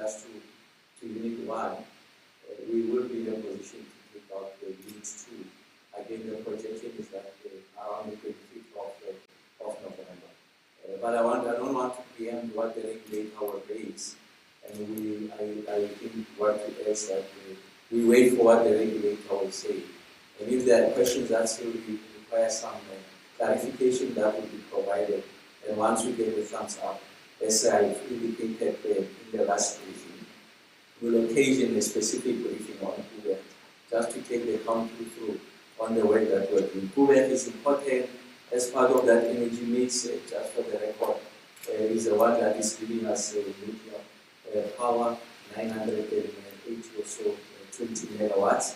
just to Unit 1, we will be in a position to take out the Unit 2. Again, the projection is that around the 25th of November. But I don't want to preempt what the regulator will raise. And I think what it is that we wait for what the regulator will say. And if there are questions that still require some clarification, that will be provided. And once we get the thumbs up, as I've indicated in the last briefing, we'll occasion a specific briefing on Kuwait, just to take the country through on the work that we're doing. Kuwait is important as part of that energy mix, just for the record, is the one that is giving us nuclear power, 980 or so, 20 megawatts,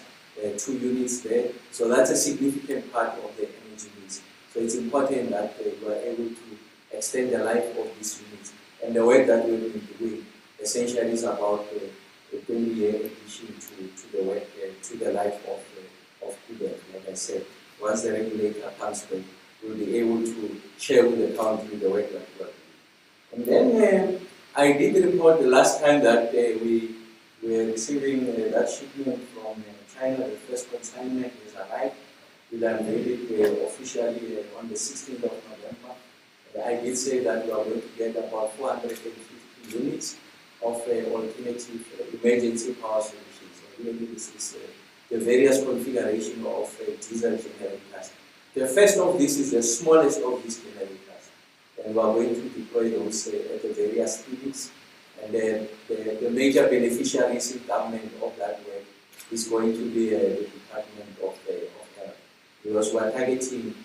2 units there. So that's a significant part of the energy mix. So it's important that we are able to extend the life of these units. And the work that we've been doing essentially is about a 20-year addition to the work, to the life of Kuwait. Like I said, once the regulator comes back, we'll be able to share with the country the work that we're doing. And then I did report the last time that we were receiving that shipment from China. The first consignment has arrived. We'll unveil it officially on the 16th of November. I did say that we are going to get about 450 units of alternative emergency power solutions. So really this is the various configuration of diesel generators. The first of this is the smallest of these generators, and we are going to deploy those at the various clinics. And then the major beneficiaries in government of that work is going to be the Department of Health, because we are targeting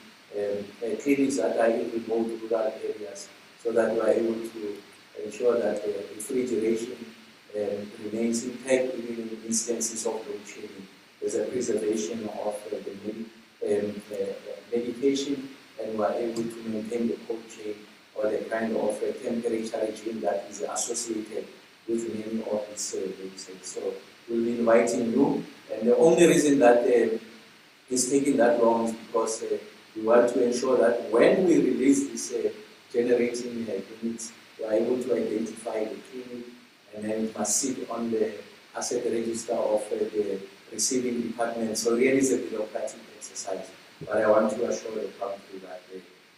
clinics that are in remote rural areas, so that we are able to ensure that refrigeration remains intact even in instances of load shedding. There's a preservation of the medication, and we are able to maintain the cold chain or the kind of temperature regime that is associated with many of these medicines. So we'll be inviting you, and the only reason that it's taking that long is because we want to ensure that when we release this generating units, we are able to identify the clinic, and then it must sit on the asset register of the receiving department. So really it's a bureaucratic exercise, but I want to assure the country that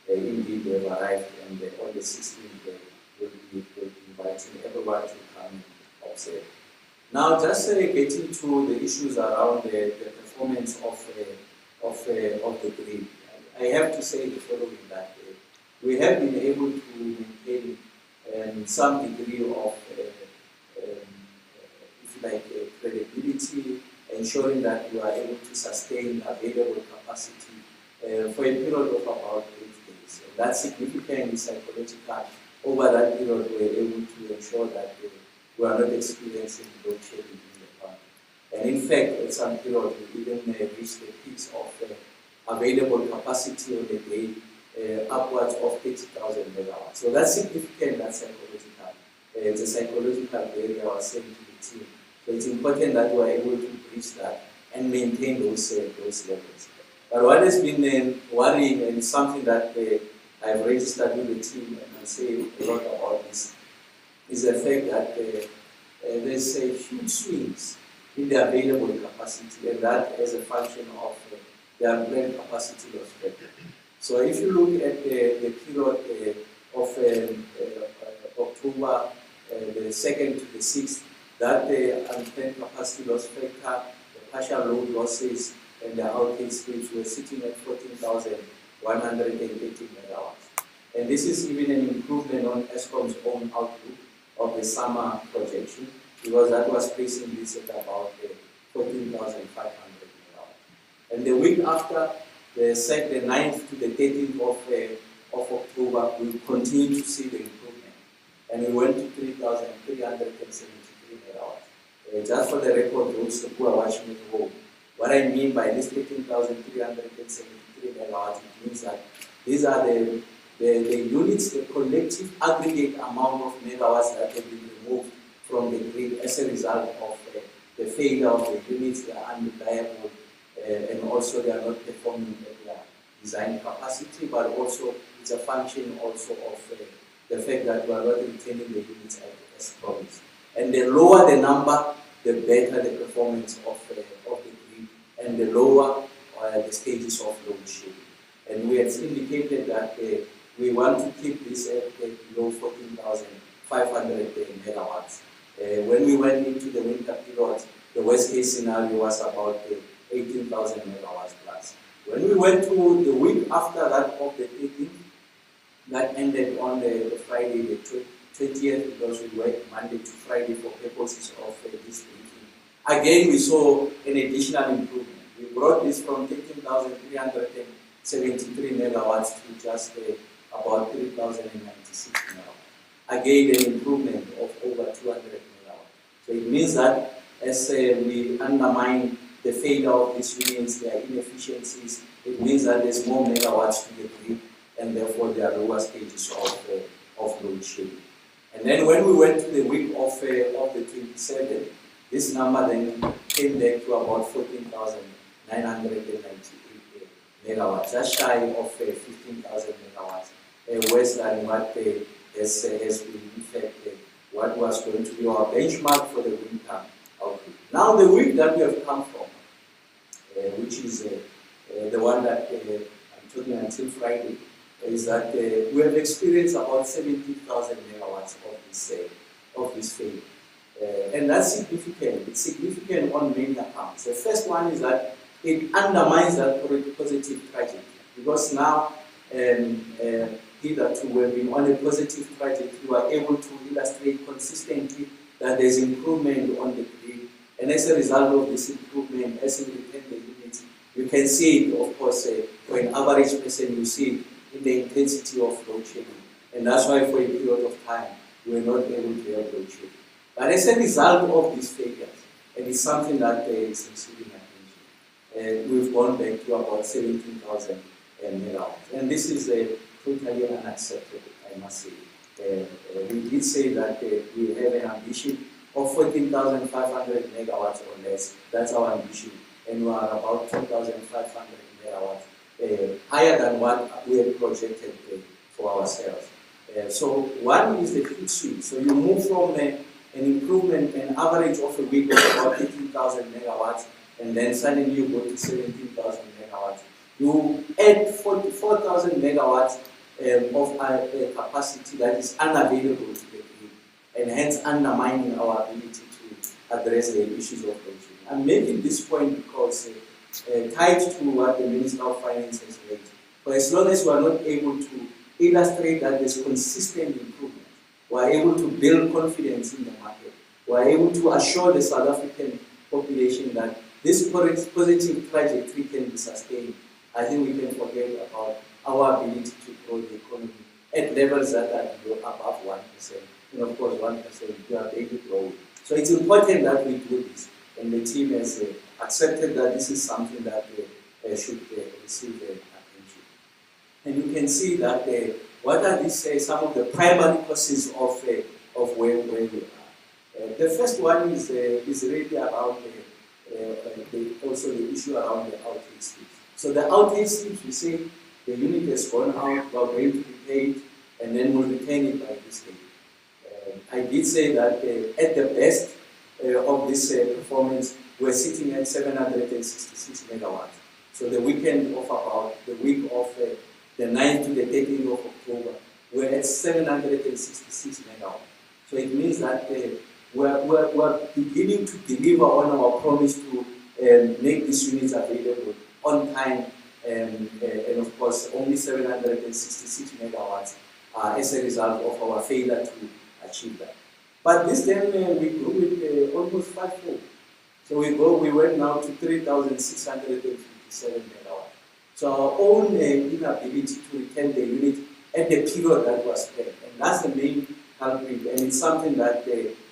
indeed they've arrived, and on the 16th we'll be inviting everyone to come and observe. Now, just getting to the issues around the performance of the grid, I have to say the following, that we have been able to maintain some degree of if you like, credibility, ensuring that we are able to sustain available capacity for a period of about 8 days. And that's significantly psychological. Over that period, we were able to ensure that we are not experiencing load shedding in the plant. And in fact, at some period, we even reached the peaks of available capacity on the day, upwards of 80,000 megawatts. So that's significant, that's psychological. It's a psychological barrier, I was saying to the team. So it's important that we are able to reach that and maintain those levels. But what has been worrying, and something that I've registered with the team, and I say a lot about this, is the fact that there's huge swings in the available capacity, and that as a function of the unplanned capacity loss factor. So if you look at the period of October the 2nd to the 6th, that unplanned capacity loss factor, the partial load losses, and the outage slips were sitting at 14,180 megawatts. And this is even an improvement on Eskom's own outlook of the summer projection, because that was placing this at about 14,500 megawatts. And the week after, the 9th to the 13th of October, we continue to see the improvement. And we went to 3,373 megawatts. Just for the record, those who are watching at home, what I mean by this 13,373 megawatts, it means that these are the units, the collective aggregate amount of megawatts that have been removed from the grid as a result of the failure of the units. They are unreliable, and also they are not performing at their design capacity, but also it's a function also of the fact that we are not retaining the units as promised. And the lower the number, the better the performance of the grid, and the lower the stages of load shedding. And we have indicated that we want to keep this at below 14,500 megawatts. When we went into the winter period, the worst case scenario was about 18,000 megawatts plus. When we went to the week after that of the 18th, that ended on the Friday, the 20th, because we worked Monday to Friday for purposes of this briefing. Again, we saw an additional improvement. We brought this from 13,373 megawatts to just about 3,096 megawatts. Again, an improvement of over 200 megawatts. So it means that as we undermine the failure of these units, their inefficiencies, it means that there's more megawatts to the grid, and therefore there are lower stages of load shedding. And then when we went to the week of the 27th, this number then came back to about 14,998 megawatts, just shy of 15,000 megawatts, worse than what has been in fact what was going to be our benchmark for the winter outlook. Now the week that we have come from, which is the one that I'm talking until Friday, is that we have experienced about 70,000 megawatts of this failure. And that's significant. It's significant on many accounts. The first one is that it undermines that positive trajectory, because now hitherto we've been on a positive trajectory. We are able to illustrate consistently that there's improvement on the grid, and as a result of this improvement, as we return the units, you can see it, of course, for an average person, you see it in the intensity of load shedding. And that's why for a period of time, we were not able to have load shedding. But as a result of these failures, and it's something that is receiving attention, we've gone back to about 17,000 megawatts. And this is totally unacceptable, I must say. We did say that we have an ambition of 14,500 megawatts or less. That's our ambition. And we are about 2,500 megawatts, higher than what we had projected for ourselves. So one is the heat switch. So you move from an improvement, an average of a week of about 18,000 megawatts, and then suddenly you go to 17,000 megawatts. You add 44,000 megawatts of capacity that is unavailable to the grid, and hence undermining our ability to address the issues of load shedding. I'm making this point because tied to what the Minister of Finance has made. For as long as we are not able to illustrate that there's consistent improvement, we are able to build confidence in the market, we are able to assure the South African population that this positive trajectory can be sustained, I think we can forget about our ability to grow the economy at levels that are above 1%. And of course, 1% we are daily growing. So it's important that we do this. And the team has accepted that this is something that should receive attention. And you can see that what are these some of the primary causes of where we are. The first one is really around also the issue around the outage slips. So the outage slips, we say the unit has gone out, we are going to be paid, and then we'll retain it by this date. I did say that at the best of this performance, we're sitting at 766 megawatts. So the weekend of about the week of the 9th to the 13th of October, we're at 766 megawatts. So it means that we're beginning to deliver on our promise to make these units available on time, and of course only 766 megawatts as a result of our failure to achieve that. But this then we grew it almost fivefold. So we went now to 3,657 megawatts. So our own inability to return the unit at the period that was planned, and that's the main culprit. And it's something that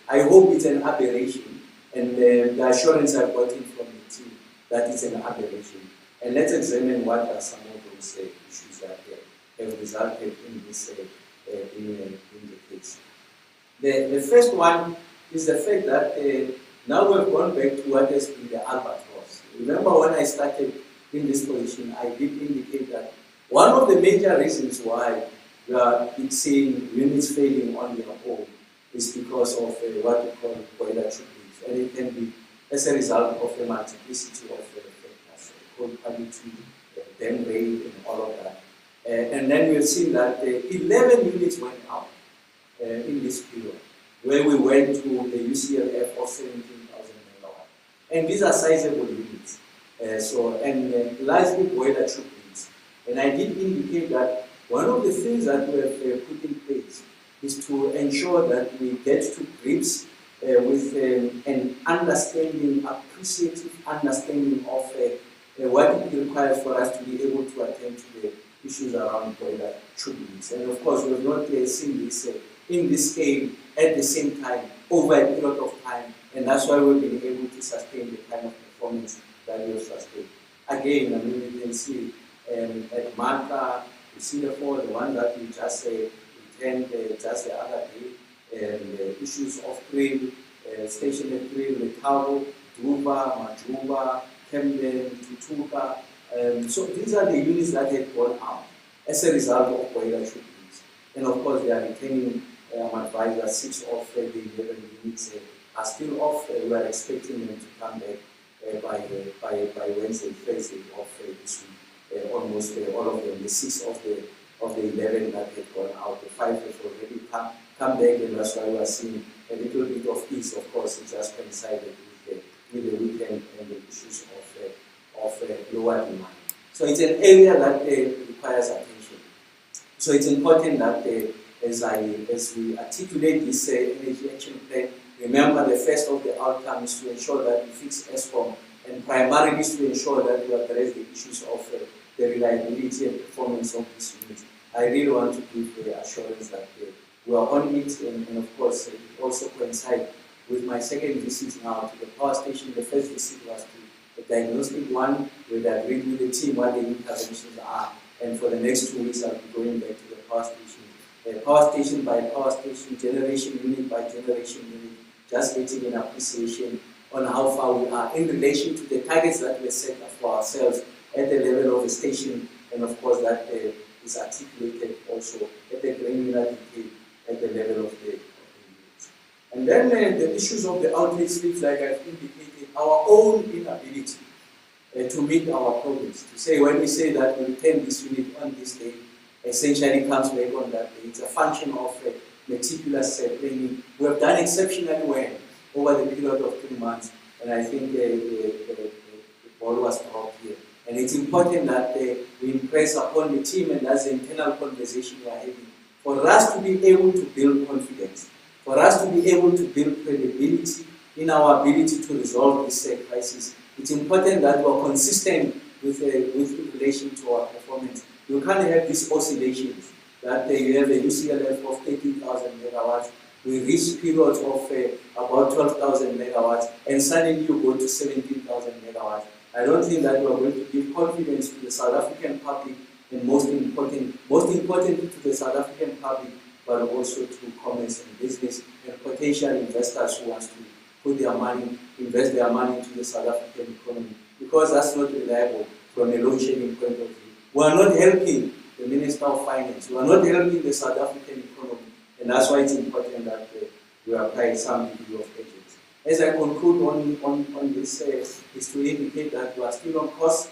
I hope it's an aberration, and the assurance I've gotten from the team that it's an aberration. And let's examine what are some of those issues that have resulted in this in the case. The first one is the fact that now we've gone back to what has been the albatross. Remember when I started in this position, I did indicate that one of the major reasons why we are seeing units failing on their own is because of what we call boiler tube leaks, and it can be as a result of a multiplicity of factors, coal quality, dam rate, and all of that. And then we've seen that 11 units went out in this period, where we went to the UCLF of 17,000 megawatts. And these are sizable units, largely boiler tube leaks. And I did indicate that one of the things that we have put in place is to ensure that we get to grips with an understanding, appreciative understanding of what it requires for us to be able to attend to the issues around boiler tube leaks. And of course, we have not seen this in this scale at the same time over a period of time, and that's why we've been able to sustain the kind of performance that we have sustained. Again, I mean, you can see at Marka, you see the one that we just returned just the other day, and the issues of krill, stationary krill, Letabo, Duba, Majuba, Camden, Tutuka. So these are the units that had gone out as a result of boiler tube leaks. And of course, they are retaining, I'm advised that 6 of the 11 units are still off. We are expecting them to come back by Wednesday, Thursday of this week. Almost all of them, the 6 of the 11 that had gone out, the 5 have already come back, and that's why we are seeing a little bit of ease. Of course, it just coincided with the weekend and the issues of lower demand. So it's an area that requires attention. So it's important that as we articulate this energy action plan, remember the first of the outcomes to ensure that we fix ESCOM, and primarily is to ensure that we address the issues of the reliability and performance of this unit. I really want to give the assurance that we are on it, and of course it also coincides with my second visit now to the power station. The first visit was to the diagnostic one, where I agreed with the team what the interventions are, and for the next 2 weeks I'll be going back to the power station by power station, generation unit by generation unit, just getting an appreciation on how far we are in relation to the targets that we set for ourselves at the level of the station, and of course that is articulated also at the granular detail at the level of the units. And then the issues of the outlet slips, like I've indicated, our own inability to meet our progress. To say, when we say that we return this unit on this day, essentially comes back on that day. It's a function of meticulous planning. We have done exceptionally well over the period of 3 months, and I think the ball was dropped here. And it's important that we impress upon the team, and that's the internal conversation we are having, for us to be able to build confidence, for us to be able to build credibility in our ability to resolve this crisis. It's important that we are consistent with relation to our performance. You can't have these oscillations, that you have a UCLF of 30,000 megawatts, we reach periods of about 12,000 megawatts, and suddenly you go to 17,000 megawatts. I don't think that we are going to give confidence to the South African public, and most importantly to the South African public, but also to commerce and business and potential investors who want to put their money, invest their money into the South African economy, because that's not reliable from a load shedding point of view. We are not helping the Minister of Finance. We are not helping the South African economy, and that's why it's important that we apply some degree of patience. As I conclude on this, is to indicate that we are still on course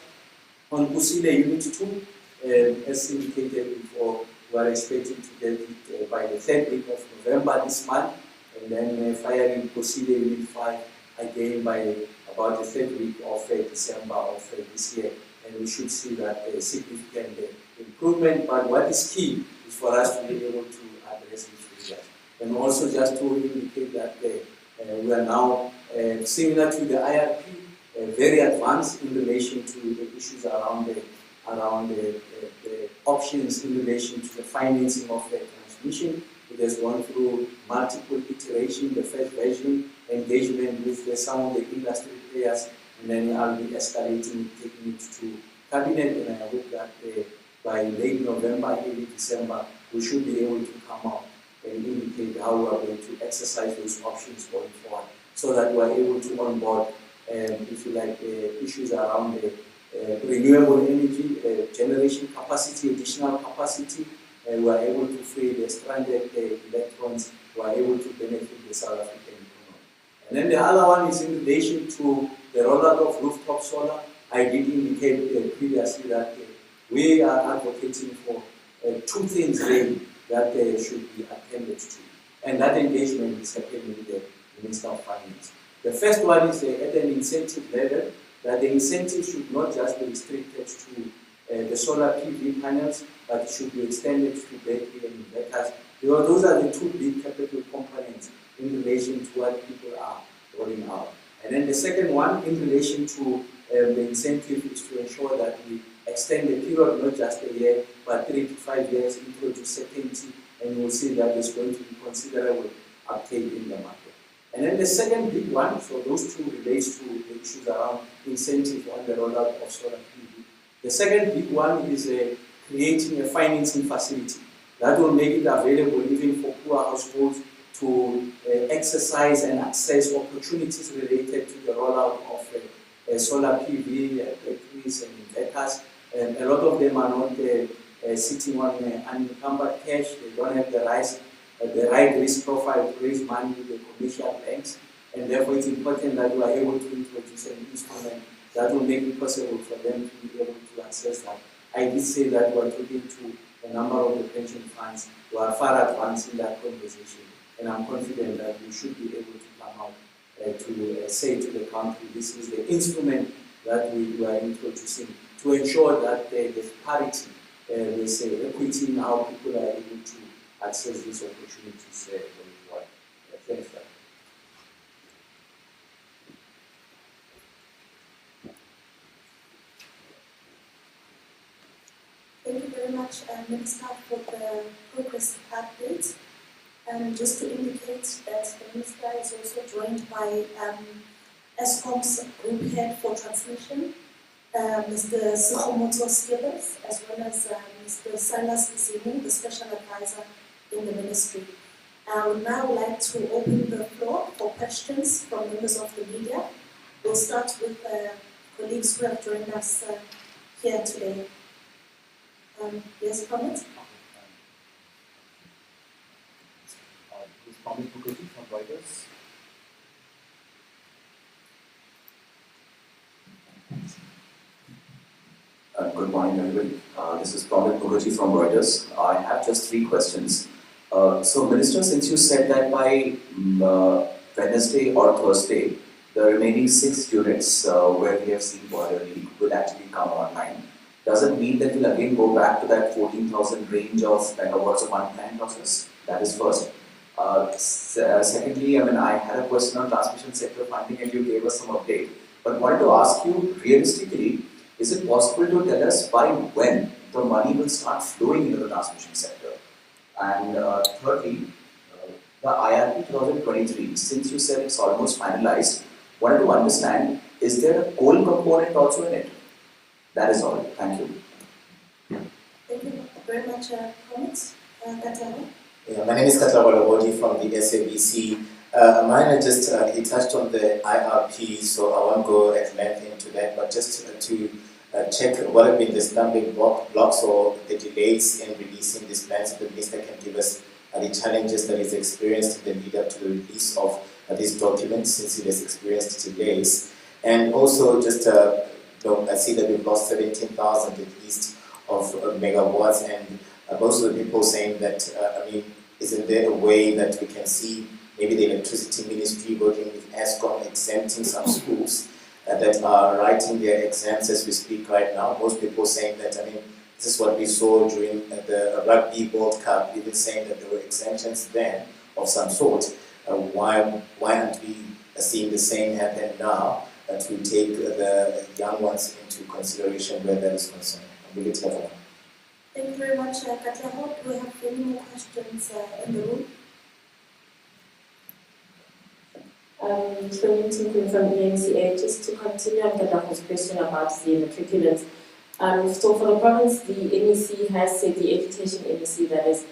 on Kusile Unit 2, as indicated before. We are expecting to get it by the 3rd week of November this month, and then firing Kusile Unit 5 again by about the 3rd week of December of this year. And we should see that significant improvement. But what is key is for us to be able to address these areas. And also just to indicate that we are now similar to the IRP, very advanced in relation to the issues around the options in relation to the financing of the transmission. It has gone through multiple iterations, the first version, engagement with some of the industry players, and then I'll be escalating, taking it to Cabinet, and I hope that by late November, early December, we should be able to come out and indicate how we are going to exercise those options going forward, so that we are able to onboard, if you like, issues around the renewable energy, generation capacity, additional capacity, we are able to free the stranded electrons, we are able to benefit the South African economy. And then the other one is in relation to the rollout of rooftop solar. I did indicate previously that we are advocating for two things really that should be attended to. And that engagement is happening with the Minister of Finance. The first one is at an incentive level, that the incentive should not just be restricted to the solar PV panels, but it should be extended to battery and inverters. Because those are the two big capital components in relation to what people are rolling out. And then the second one, in relation to the incentive, is to ensure that we extend the period, not just a year, but 3 to 5 years, introduce certainty, and we'll see that there's going to be considerable uptake in the market. And then the second big one, so those two relates to the issues around incentive on the rollout of solar PV. The second big one is creating a financing facility that will make it available even for poor households to exercise and access opportunities related to the rollout of solar PV, batteries and inverters. And a lot of them are not sitting on unencumbered cash. They don't have the right risk profile to raise money with the commercial banks. And therefore it's important that we are able to introduce an instrument that will make it possible for them to be able to access that. I did say that we are talking to a number of the pension funds who are far advanced in that conversation. And I'm confident that we should be able to come out to say to the country, this is the instrument that we are introducing to ensure that there's parity, there's equity in how people are able to access these opportunities going forward. Thanks, Dr. Thank you very much, Minister, for the progress update. Just to indicate that the Minister is also joined by ESCOM's Group Head for Transmission, Mr. Sekgomotso Skillers, as well as Mr. Silas Zimu, the Special Advisor in the Ministry. I would now like to open the floor for questions from members of the media. We'll start with colleagues who have joined us here today. Yes, comments? Dr Kgosientsho from Reuters. Good morning, everybody. This is Dr Kgosientsho from Reuters. I have just 3 questions. So, Minister, since you said that by Wednesday or Thursday, the remaining 6 units where we have seen boiler leak will actually come online, does it mean that we'll again go back to that 14,000 range of megawatts of unplanned losses? That is first. Secondly, I had a question on transmission sector funding and you gave us some update. But wanted to ask you, realistically, is it possible to tell us by when the money will start flowing into the transmission sector? And thirdly, the IRP 2023, since you said it's almost finalized, wanted to understand, is there a coal component also in it? That is all. Thank you. Thank you very much. Comments? Katara? Yeah, my name is Katara from the SABC. Mine just he touched on the IRP, so I won't go at length into that, but just to check what have been the stumbling blocks or the delays in releasing these plans. The Minister can give us the challenges that he's experienced in the lead up to the release of these documents, since he has experienced delays. And also just I see that we've lost 17,000 at least of megawatts, and most of the people saying that, isn't there a way that we can see maybe the electricity ministry working with ESCOM exempting some schools that are writing their exams as we speak right now? Most people saying that, this is what we saw during the Rugby World Cup, even saying that there were exemptions then of some sort. Why aren't we seeing the same happen now, to take the young ones into consideration where that is concerned? I'm really clever. Thank you very much, Katara. Do we have any more questions in the room? From EMCA, just to continue on Katara's question about the matriculants. So for the province, the NEC has said, the education NEC that is,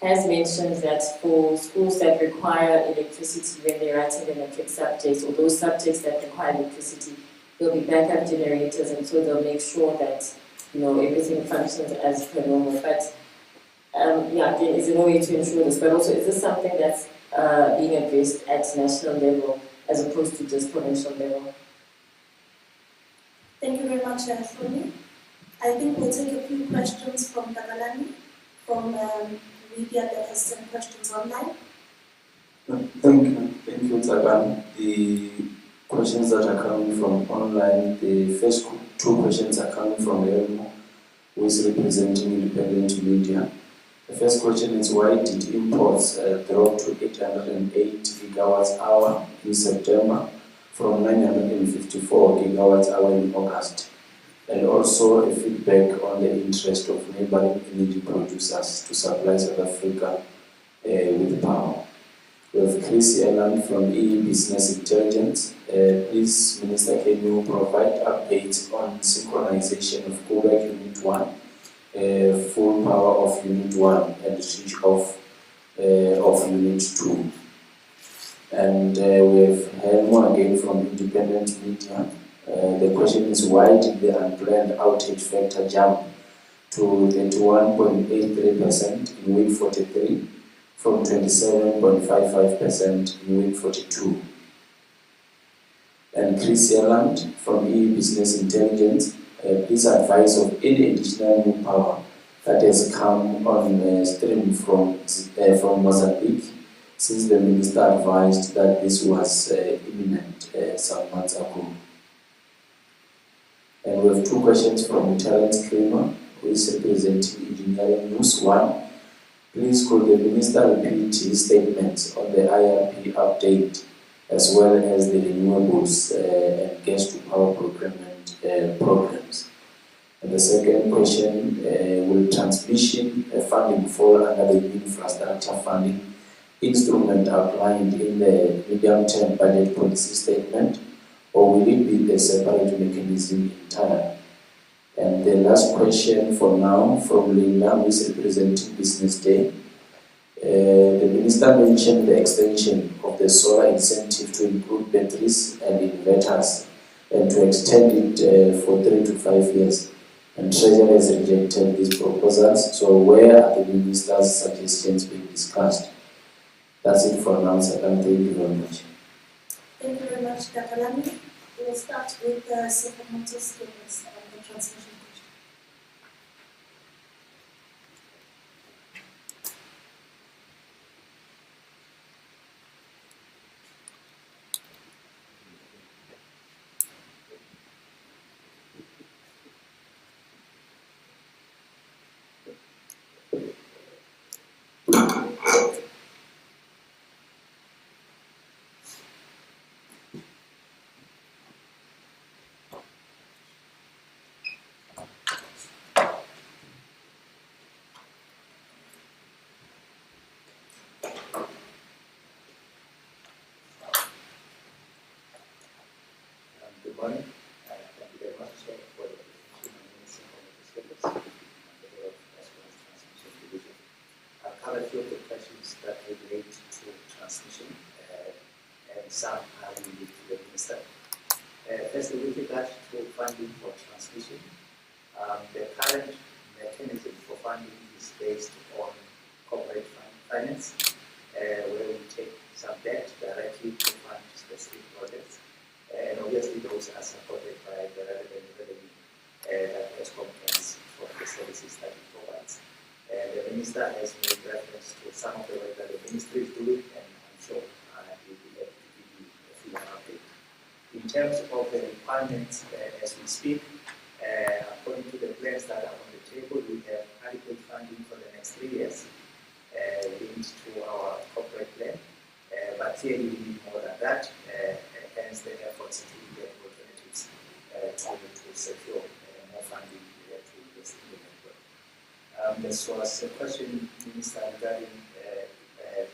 has mentioned that for schools that require electricity when they're writing the matric subjects, or those subjects that require electricity, there'll be backup generators, and so they'll make sure that everything functions as per normal. But again, is there a way to ensure this? But also, is this something that's being addressed at national level as opposed to just provincial level? Thank you very much, Shoni. I think we'll take a few questions from Takalani, from media that has sent questions online. Thank you, Takan. The questions that are coming from online, the first two questions are coming from Elmo, who is representing independent media. The first question is, why did imports drop to 808 gigawatts hour in September from 954 gigawatts hour in August? And also a feedback on the interest of neighboring energy producers to supply South Africa with power. We have Chris Erland from Business Intelligence. Please, Minister, can you provide updates on synchronization of Kuwait Unit 1, full power of Unit 1 and switch off of Unit 2? And we have Helmo again from Independent Media. The question is, why did the unplanned outage factor jump to 31.83% in week 43 from 27.55% in week 42? And Chris Erland from Business Intelligence, please advise of any additional new power that has come on stream from Mozambique, since the minister advised that this was imminent some months ago. And we have two questions from Terence Kramer, who is representing Engineering News. One, please could the minister repeat his statements on the IRP update as well as the renewables and gas to power procurement programs? And the second question, will transmission funding fall under the infrastructure funding instrument outlined in the medium-term budget policy statement, or will it be a separate mechanism entirely? And the last question for now from Linda, who is representing Business Day. The minister mentioned the extension of the solar incentive to include batteries and inverters and to extend it for 3 to 5 years. And Treasury has rejected these proposals. So where are the minister's suggestions being discussed? That's it for now, sir. Thank you very much. Thank you very much, Dr. Lamy. We'll start with the supplemental statements on the transmission question. Good morning. Thank you very much for the presentation of the statements and the head of Eskom's transmission division. I'll cover a few of the questions that relate to transmission and some are related to the minister. Firstly, with regard to funding for transmission, the current mechanism for funding is based on corporate finance, where we take some debt directly to fund specific projects. And obviously those are supported by the relevant revenue that Eskom earns from the services that it provides. The minister has made reference to some of the work that the ministry is doing, and I'm sure he will be able to give you a full update. In terms of the requirements as we speak, according to the plans that are on the table, we have adequate funding for the next 3 years linked to our corporate plan, but clearly we need more than that. Hence the efforts to get alternatives to secure more funding to invest in the network. This was a question, Minister, regarding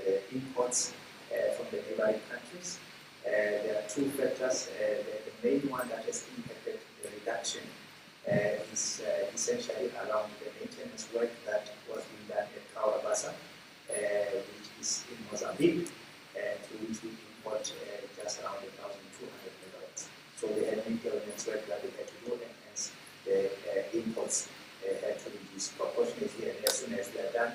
the imports from the neighboring countries. There are two factors. The main one that has impacted the reduction is essentially around the maintenance work that was being done at Kawabasa, which is in Mozambique, to which we import just around 1,200 megawatts. So they had maintenance work that they had to do, and hence the imports had to reduce proportionately, and as soon as they are done,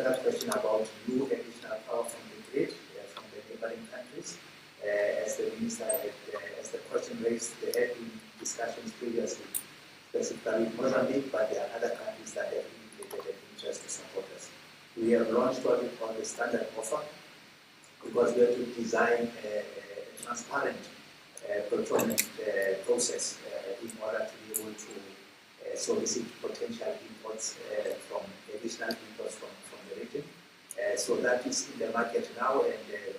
another question about new additional power from the grid from the neighboring countries. As the minister had, as the question raised, there had been discussions previously, specifically Mozambique, but there are other countries that have indicated an interest to support us. We have launched what we call the standard offer, because we have to design a transparent procurement process in order to be able to solicit potential imports from additional imports from the region. So that is in the market now, and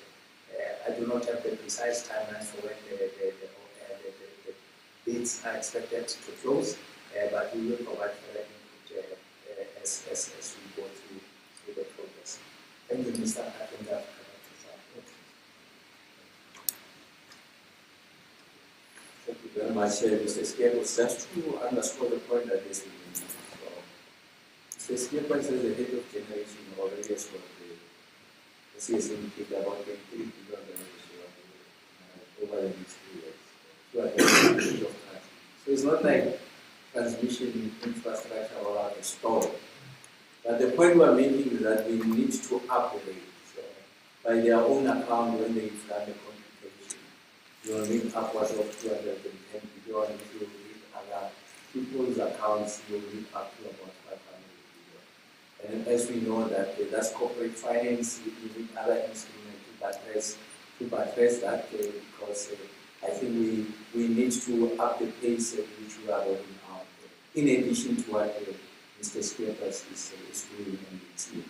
I do not have the precise timeline for when the bids are expected to close, but we will provide further input as we go through the progress. Thank you, Mr. Katinda. Thank you very much, Mr. Skiepos. Just to underscore the point that is being made. So, Mr. Skiepos is the head of generation already as well. The CSM did about 23 billion over the next 2 years. So it's not like transmission infrastructure or a story. But the point we are making is that we need to upgrade. So by their own account, when they've done the computation, you will need upwards of 210 billion. If you read other people's accounts, you will need up to about 500 billion. And as we know that that's corporate finance, you need other instruments to buttress that because I think we need to up the pace at which we are rolling out. In addition to what Mr. Skiepos is doing in the team.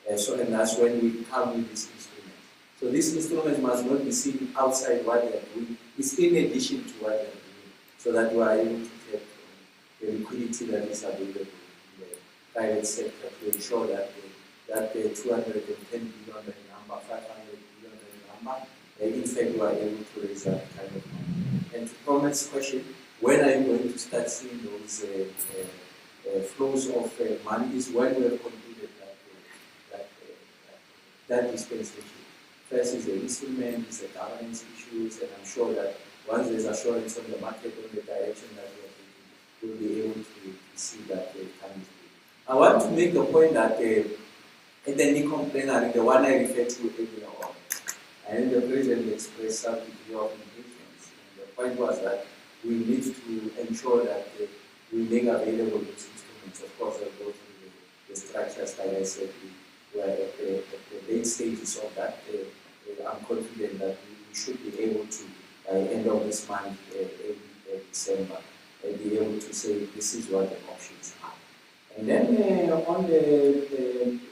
And that's when we come with this instrument. So this instrument must not be seen outside what they are doing. It's in addition to what they are doing, so that we are able to get the liquidity that is available in the private sector to ensure that the 210 billion number, 500 billion number, in fact, we are able to raise that kind of money. And to Promet's question, when are you going to start seeing those flows of money is when we have concluded that dispensation. First is the instrument, is the governance issues, and I'm sure that once there's assurance on the market on the direction that we are taking, we'll be able to see that coming through. I want to make the point that in the NICOM plenary, the one I referred to earlier on, and the President expressed some degree of engagement. And the point was that we need to ensure that we make available these instruments. Of course, I'll go through the structures, like I said, we are at the late stages of that. I'm confident that we should be able to, by the end of this month, December, be able to say this is what the options are. And then on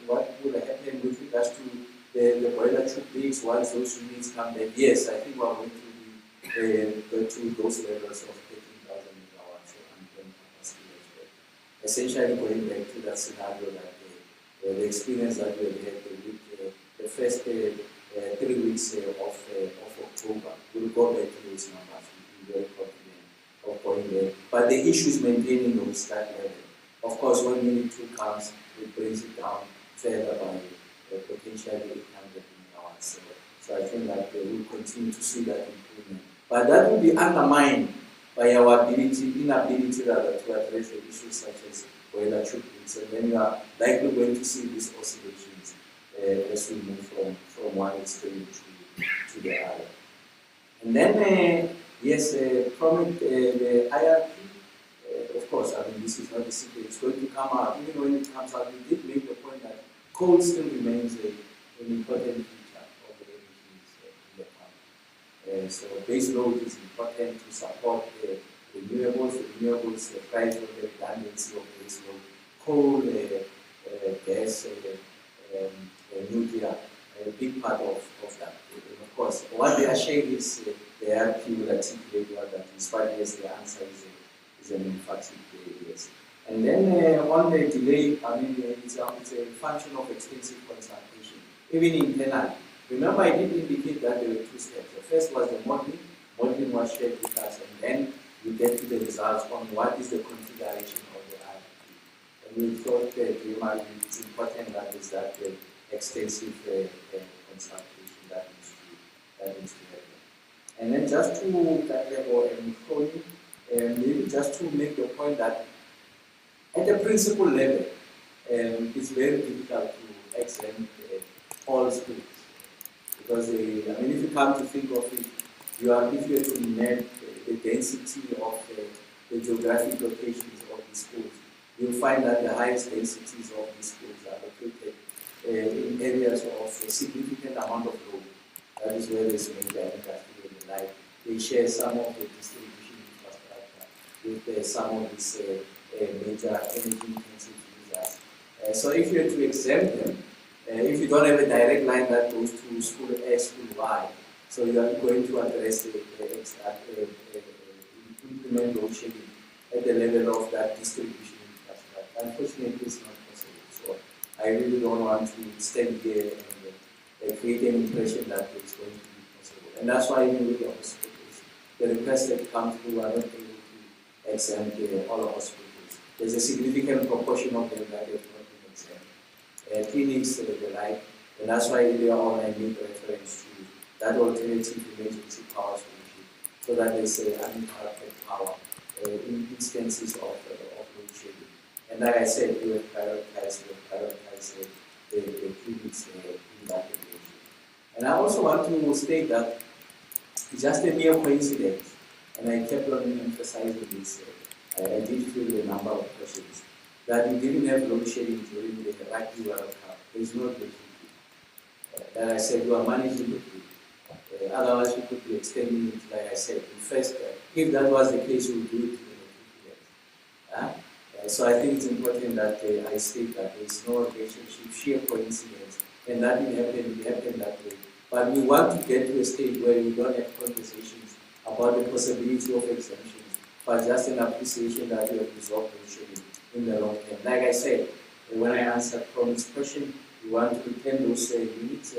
what will happen with regards to the boiler tube leaks, once those units come back, yes, I think we are going to go to those levels of 13,000 megawatts of unplanned capacity as well. Essentially going back to that scenario that the experience that we had the first 3 weeks of October, we'll go back to those numbers. We'll be very confident of going there. But the issue is maintaining those that level. Of course, when Unit 2 comes, it brings it down further by potentially 800 megawatts. So I think that we'll continue to see that improvement. But that will be undermined by our inability rather to address the issues such as boiler tube leaks. And then we are likely going to see these oscillations as we move from one extreme to the other. And then, yes, from the IRP, of course, I mean, this is not a secret. It's going to come out. Even when it comes out, we did make the point that coal still remains an important feature of the energy in the country. So base load is important to support renewables, the price of the redundancy of base load, coal, gas, nuclear, a big part of that. And of course, what they are sharing is the IRP will articulate what that is. But yes, the answer is an emphatic yes. And then on the delay, I mean, it's a function of extensive consultation, even internally. Remember, I did indicate that there were 2 steps. The first was the modeling. Modeling was shared with us, and then we get to the results on what is the configuration of the IRP. And we thought that it's important that is that extensive consultation that needs to happen. And then just to maybe just to make the point that at the principal level, it's very difficult exempt all schools. Because if you come to think of it, if you are to map the density of the geographic locations of the schools, you'll find that the highest densities of these schools are located in areas of a significant amount of road. That is where there's major industry and the like. They share some of the distribution infrastructure with some of these major energy intensive users. So if you are to exempt them, if you don't have a direct line that goes to school A, school Y, so you are going to address implement load shedding at the level of that distribution infrastructure. Unfortunately, it's not possible. So I really don't want to stand here and create an impression that it's going to be possible. And that's why even with the hospitals, the requests that come through are not able to exempt all hospitals. There's a significant proportion of them that have not been exempt. Clinics, the like, and that's why earlier on I made reference to that alternative emergency power solution, so that there's uninterrupted power in instances of load shedding. And like I said, we will prioritize the clinics in that regulation. And I also want to state that it's just a mere coincidence, and I kept on emphasizing this. I did fill a number of questions that we didn't have load shedding during the Rugby World Cup. There is no load that I said we are managing the grid. Otherwise, we could be extending it, like I said. First, if that was the case, we would do it in the years. So I think it's important that I state that there is no relationship, sheer coincidence, and that will happen that way. But we want to get to a stage where we don't have conversations about the possibility of exemptions, but just an appreciation that we have resolved load shedding in the long term. Like I said, when I answered Promise question, we want to return those units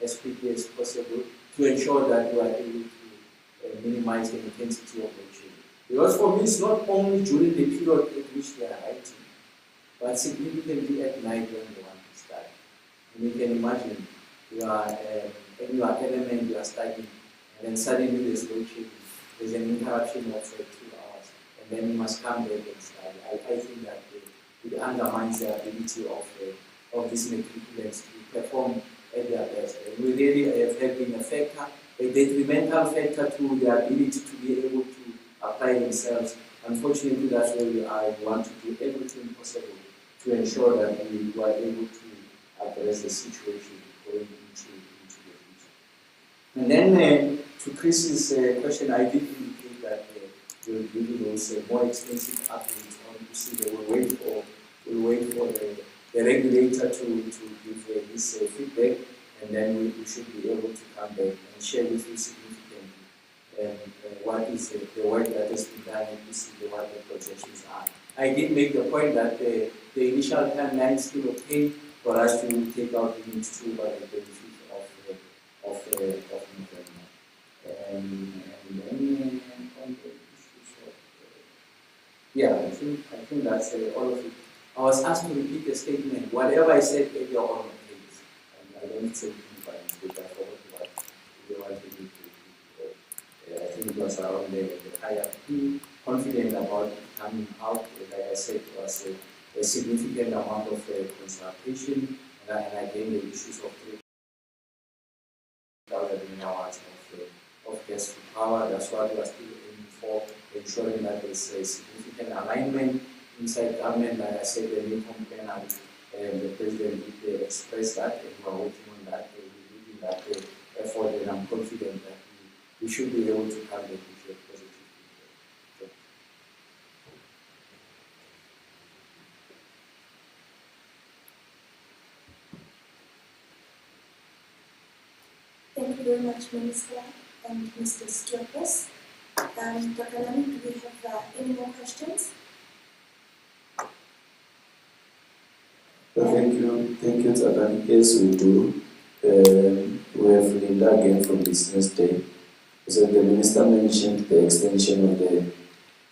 as quickly as possible to ensure that we are able to minimize the intensity of load shedding. Because for me, it's not only during the period at which they are writing, but significantly at night when they want to start. And you can imagine, you are in your element, you are studying, and then suddenly there's load shedding. There's an interruption of 2 hours, and then you must come back and study. I think that it undermines the ability of these matriculants to perform at their best. And we really have been a detrimental factor to their ability to be able to apply themselves. Unfortunately, that's where we are. We want to do everything possible to ensure that we are able to address the situation going into the future. And then to Chris's question, I did indicate that we'll give you those more extensive updates on to see that we'll wait for the regulator to give this feedback, and then we should be able to come back and share with you significantly what is the work that has been done and to see what the projections are. I did make the point that the initial timeline is still okay for us to take out units 2 by the benefit of November. And then on the issues of I think that's all of it. I was asked to repeat the statement. Whatever I said earlier on, please. And I don't say it by mistake. I forgot what they wanted me to. I think it was around the IRP. Confident about it coming out. Like I said, it was a significant amount of consultation. And again, the issues of 3,000 megawatts of gas to power. That's what we are still aiming for, ensuring that there's a significant alignment inside government. Like I said, the new complaint and the president did express that, and we're working on that, we're leading that effort, and I'm confident that we should be able to come back with a positive feedback. Thank you very much, Minister and Mr. Skiopos. Dr. Lami, do we have any more questions? Thank you, Tsakani. Yes, we do. We have Linda again from Business Day. So the minister mentioned the extension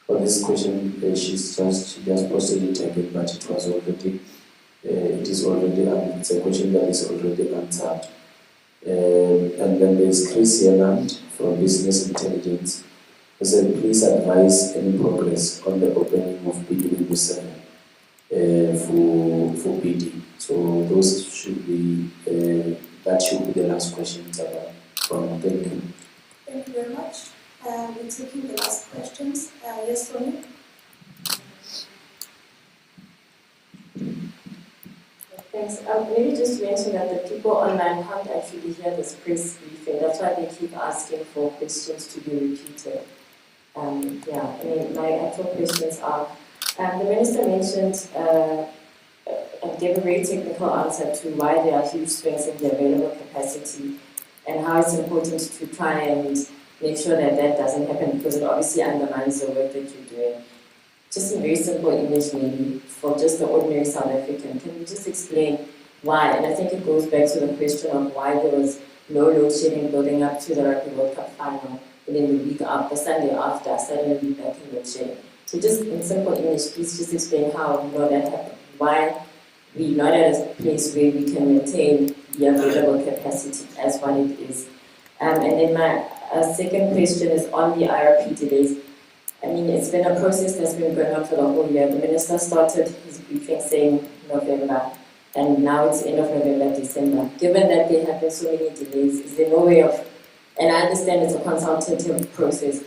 of this question. She just posted it again, but it was already, it's a question that is already answered. And then there's Chris Yeland from Business Intelligence, who said, please advise any progress on the opening of BW7 for BD. So those should be the last question from thank you. Thank you very much. We're taking the last questions. Yes, Tony? Thanks. Maybe just to mention that the people online can't actually hear this press briefing. That's why they keep asking for questions to be repeated. My actual questions are, the Minister mentioned and gave a very technical answer to why there are huge swings in the available capacity and how it's important to try and make sure that that doesn't happen because it obviously undermines the work that you're doing. Just in very simple English maybe, for just the ordinary South African, can you just explain why? And I think it goes back to the question of why there was no load shedding building up to the Rugby World Cup final, and then the week after, the Sunday after, suddenly back in load shedding. So just in simple English, please just explain how that happened. Why we're not at a place where we can maintain the available capacity as what it is. And then my second question is on the IRP delays. I mean, it's been a process that's been going on for the whole year. The Minister started his briefing saying November, and now it's end of November, December. Given that there have been so many delays, is there no way of, and I understand it's a consultative process,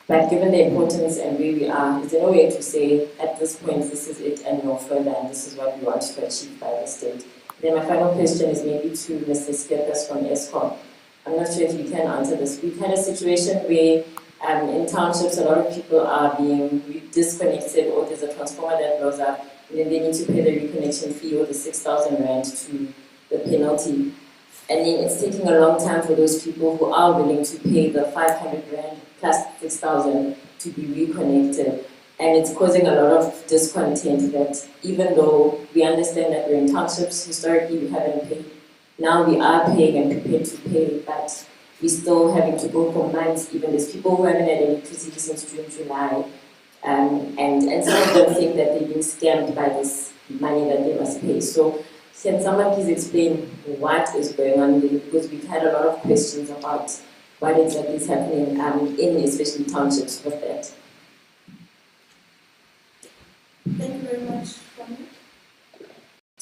but given the importance and where we are, is there no way to say, at this point, this is it and no further, and this is what we want to achieve by the state? Then my final question is maybe to Mr. Skeppers from ESCOM. I'm not sure if you can answer this. We've had a situation where in townships, a lot of people are being disconnected, or there's a transformer that blows up, and then they need to pay the reconnection fee or the 6,000 rand to the penalty. And then it's taking a long time for those people who are willing to pay the 500 rand plus 6,000 to be reconnected. And it's causing a lot of discontent that even though we understand that we're in townships, historically we haven't paid. Now we are paying and prepared to pay, but we're still having to go for months. Even there's people who haven't had electricity since June, July. And some of them think that they're being scammed by this money that they must pay. So can someone please explain what is going on there? Because we've had a lot of questions about what exactly is happening in especially townships with that. Thank you very much, Tony.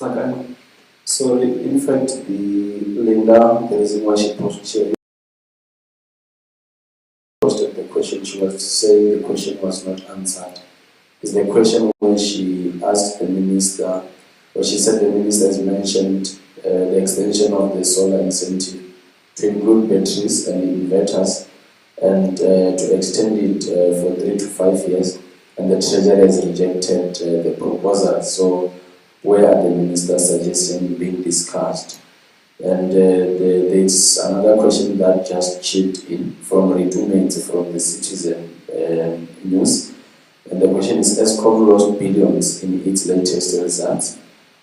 Okay. So in fact, Linda, the reason why she posted the question, she was saying the question was not answered. Is the question when she asked the minister, or she said the minister has mentioned the extension of the solar incentive to include batteries and inverters, and to extend it for 3 to 5 years, and the Treasury has rejected the proposal. So where are the minister's suggestions being discussed? And there's another question that just chipped in from Ritumenti from the Citizen News. And the question is, ESCOM lost billions in its latest results.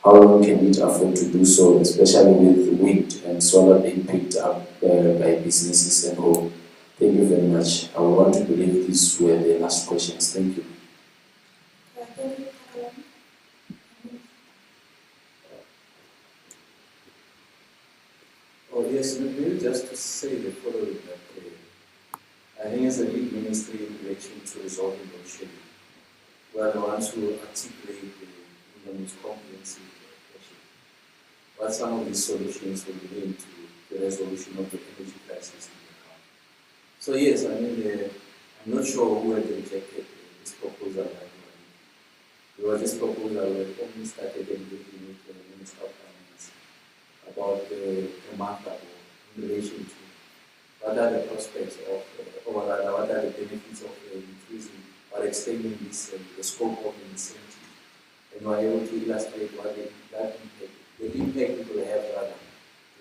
How long can it afford to do so, especially with wind and solar being picked up by businesses and all? Thank you very much. I want to believe these were the last questions. Thank you. Thank you, Oh yes, maybe just to say the following, that I think as a lead ministry in relation to resolving load shedding, we are the ones who articulate the most comprehensive question. What some of these solutions will lead to the resolution of the energy crisis in the country. So yes, I mean, I'm not sure who had rejected this proposal. There was this proposal that only started engaging with the Minister of Finance about a month ago in relation to what are the prospects of, or rather, what are the benefits of increasing or extending this, the scope of the incentive. And we are able to illustrate what the impact it will have rather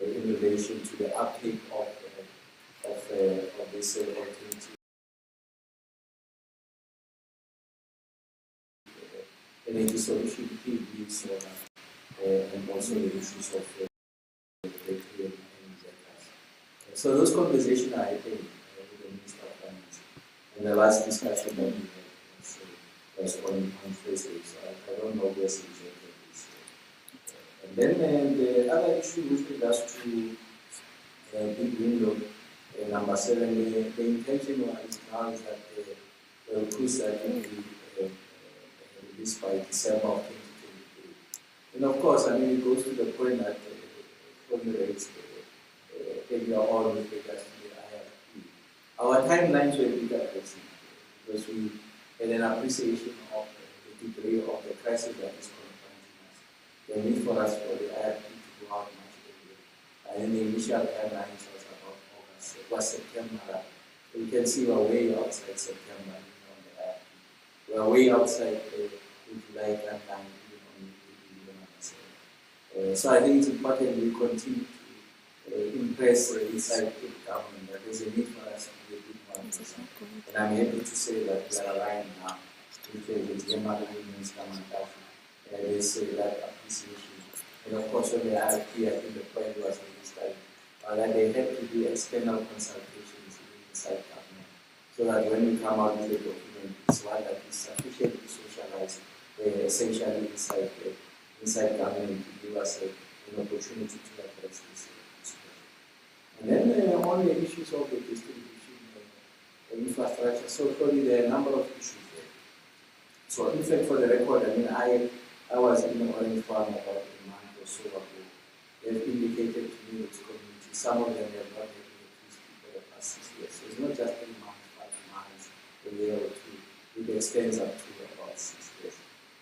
in relation to the uptake of this alternative energy solution, PV, solar, and also the issues of battery and inverters. So those conversations are happening with the Minister of Finance. And the last discussion that we had was on Thursday, so I don't know where's the result of this. And then the other issue with regards to big window, number 7, the intention was now is that the cruise that will be released by December of 2023. And of course, I mean, it goes to the point that only raised earlier on with regards to the IRP. Our timelines were a bit aggressive because we had an appreciation of the degree of the crisis that is confronting us. The need for us for the IRP to go out much earlier. And the initial timelines was about August, it was September. So you can see we're way outside September on the IRP. We're way outside the July timeline even on the. So I think it's important we continue to impress inside the government that there's a need for us to be a bit more aggressive. And I'm happy to say that we are aligned now with the Yamada Minister Mandafi. They say that appreciation. And of course, when they are here, I think the point was that they have to do external consultations inside government so that when we come out with a document, it's one that is sufficiently socialized, essentially inside government to give us an opportunity to address this. And then on the issues of the distribution infrastructure, so probably there are a number of issues there. So in fact, for the record, I mean, I was in the Orange Farm about a month or so ago. They've indicated to me this community, some of them have not had electricity for the past 6 years. So it's not just 3 months, 5 months, a year or two. It extends up to about 6 years.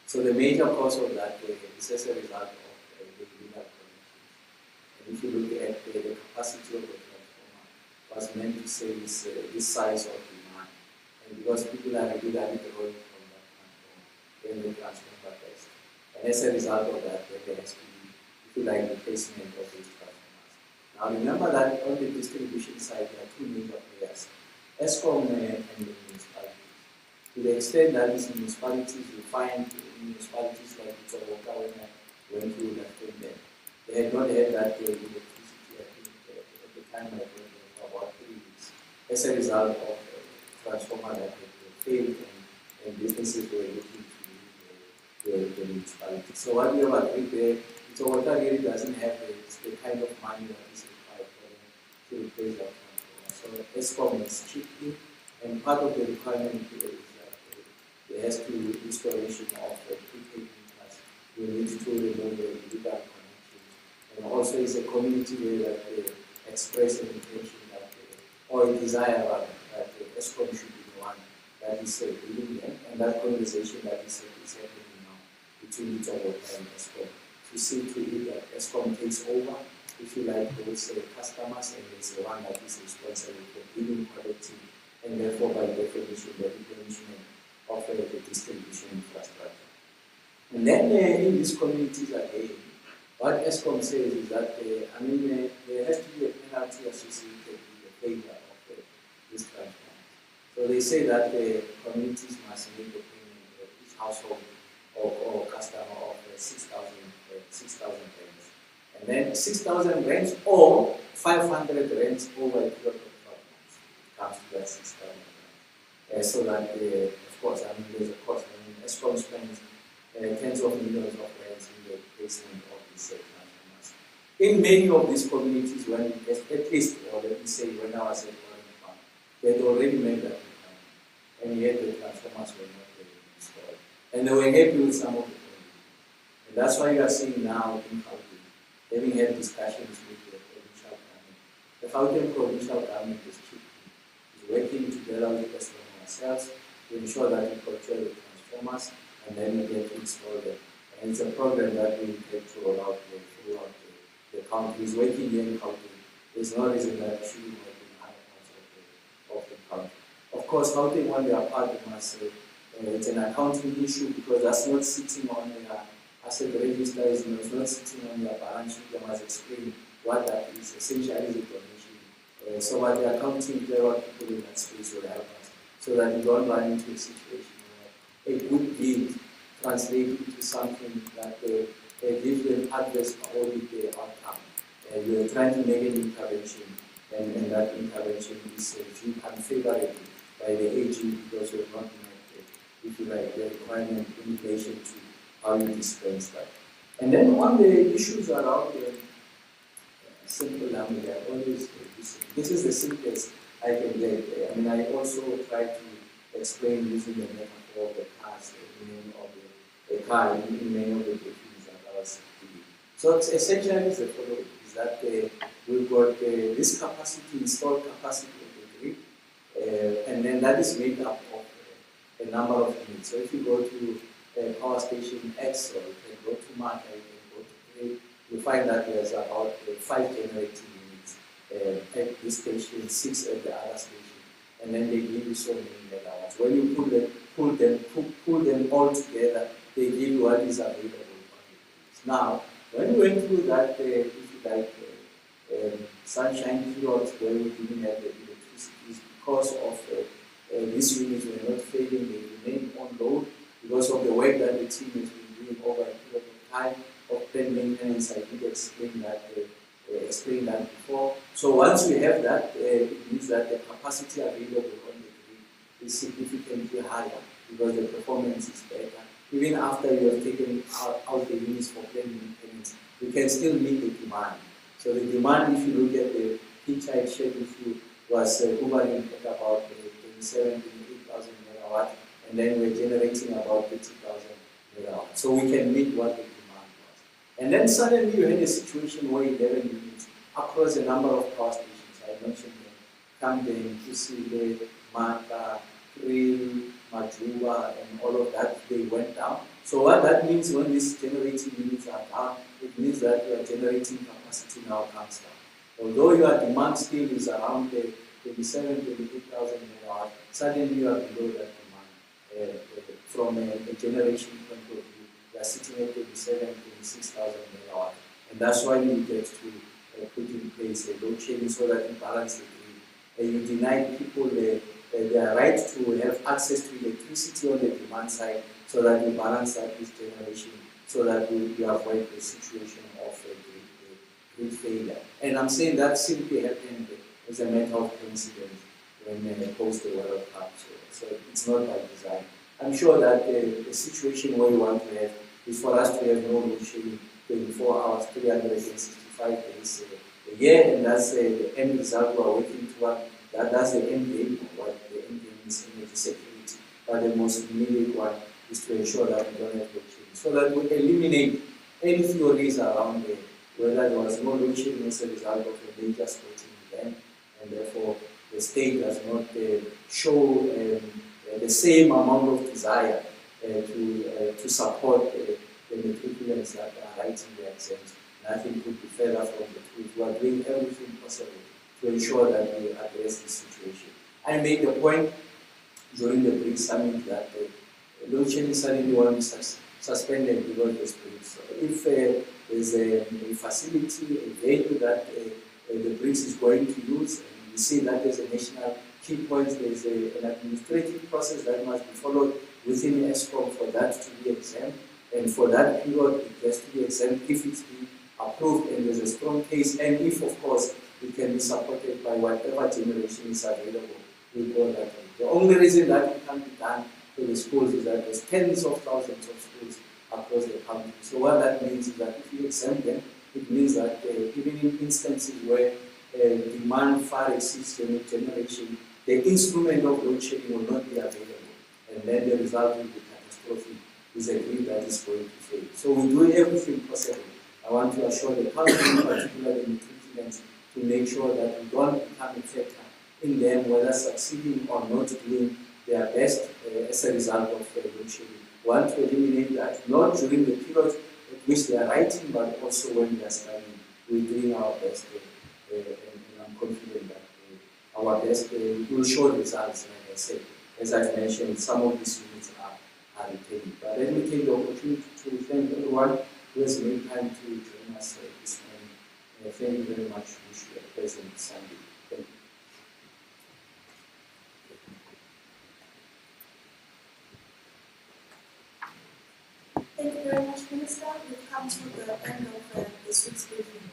So the major cause of that is as a result of the illegal connections. And if you look at the capacity of the transformer, was meant to say this size of demand. And because people are regularly drawing from that transformer, then the transformer bursts. And as a result of that, there has to be, if you like, replacement of these transformers. Now remember that on the distribution side, there are two major players, ESCOM and the municipalities. To the extent that these municipalities, you find municipalities like Utsawoka, when I went through that thing there, they had not had that electricity, I think, at the time I went there for about 3 weeks, as a result of the transformer that had failed and businesses were looking to the municipality. So what we have agreed there, Utsawoka really doesn't have the kind of money that is required for them to replace that transformer. So ESCOM is chipping, and part of the requirement here is that there has to be installation of prepaid meters. We need to remove the illegal connections. And also it's a community way that they express an intention that or a desire that ESCOM should be the one that is building them, and that conversation that is happening now between Utsawoka and ESCOM to see to it that ESCOM takes over, if you like, those customers, and it's the one that is responsible for billing, collecting, and therefore by definition the replenishment of the distribution infrastructure. And then in these communities again, what ESCOM says is that there has to be a penalty associated with the failure of this transformer. So they say that the communities must make a payment of each household or customer of 6,000 rands. And then 6,000 rands or 500 rands over a period of 12 months. It comes to that 6,000 rands. So that, of course, there's a cost. ESCOM spends tens of millions of rands in the replacement of these transformers. In many of these communities, when at least, or let me say, when I was at Orange Farm, they had already made that requirement, and yet the transformers were not ready installed. And they were happy with some of the communities. And that's why you are seeing now in Gauteng, having had discussions with the provincial government. The Gauteng provincial government is working together with us and ourselves to ensure that we procure the transformers and then we get to install them. And it's a program that we get to roll out throughout the country. It's working here in Gauteng. There's no reason that it shouldn't work in other parts of the country. Of course, Gauteng, when they are part of us, it's an accounting issue because that's not sitting on their asset register, it's not sitting on their balance sheet. They must explain what that is. Essentially, is a donation. So what the accounting clever people in that space will help us so that we don't run into a situation where a good deed translates into something that gives them adverse audit outcome. We are trying to make an intervention, and that intervention is viewed unfavorably by the AG because we have not met, if you like, the requirement in relation to how you dispense that. And then on the issues around simple language, I always this is the simplest I can get. I also try to explain using the metaphor of the cars, the name of the car in many of the definitions that I was giving. So it's essentially the following: is is that we've got this capacity, installed capacity of the grid, and then that is made up of a number of units. So if you go to power station X, or you can go to Market, you can go to Grid, you find that there's about 5 generating units at this station, 6 at the other station, and then they give you so many megawatts. When you pull them all together, they give you what is available. Now, when we went through that, if you like, sunshine period where we didn't have the electricity, because of these units were not failing, they remained on load because of the work that the team has been doing over a period of time of planned maintenance. I did explain that before. So once we have that, it means that the capacity available on the grid is significantly higher because the performance is better. Even after you have taken out the units for planned maintenance, you can still meet the demand. So the demand, if you look at the peak tide schedule, was hovering at about 27,000 to 28,000 megawatts, and then we're generating about 50,000 megawatts. So we can meet what the demand was. And then suddenly you had a situation where 11 units across a number of power stations, I mentioned them, Camden, Kusile, Mata, Krill, Majuba, and all of that, they went down. So what that means when these generating units are down, it means that your generating capacity now comes down. Although your demand still is around 27,000 to 28,000 megawatts, suddenly you are below that demand. From a generation point of view, you are sitting at 27,000 to 26,000 megawatts. And that's why you get to put in place a load shedding so that you balance the grid. You deny people their right to have access to electricity on the demand side so that you balance that with generation so that you avoid the situation of grid failure. And I'm saying that simply happened as a matter of coincidence when post the World Cup. So it's not by design. I'm sure that the situation where we want to have is for us to have no load shedding 24 hours, 365 days a year, and that's the end result we are working toward. That's the end game. What the end game is energy security. But the most immediate one is to ensure that we don't have load shedding, so that we eliminate any theories around whether there was no load shedding as a result of a major sporting event, and therefore the state does not show the same amount of desire to support the matriculants that are writing their exams. Nothing could be further from the truth. We are doing everything possible to ensure that we address this situation. I made the point during the BRICS summit that load shedding suddenly will be suspended because of the BRICS. So if there's a facility, a venue that the BRICS is going to use, and we see that there's a national key point, there's an administrative process that must be followed within ESCOM for that to be exempt, and for that period it has to be exempt if it's been approved and there's a strong case, and if of course it can be supported by whatever generation is available. We go that way. The only reason that it can be done for the schools is that there's tens of thousands of schools across the country. So what that means is that if you exempt them, it means that even in instances where demand far exceeds generation, the instrument of load shedding will not be available, and then the result will be catastrophic. Is a grid that is going to fail. So we do everything possible. I want to assure the country, particularly the matriculants, to make sure that we don't become a factor in them, whether succeeding or not doing their best as a result of load shedding. We want to eliminate that, not during the period at which they are writing, but also when they are studying. We're doing our best, and I'm confident that our best will show results, like I said. As I mentioned, some of these units are retaining. But let me take the opportunity to thank everyone who has made time to join us this morning. Thank you very much. Wish you a pleasant Sunday. Thank you. Thank you very much, Minister. We've come to the end of this week's briefing.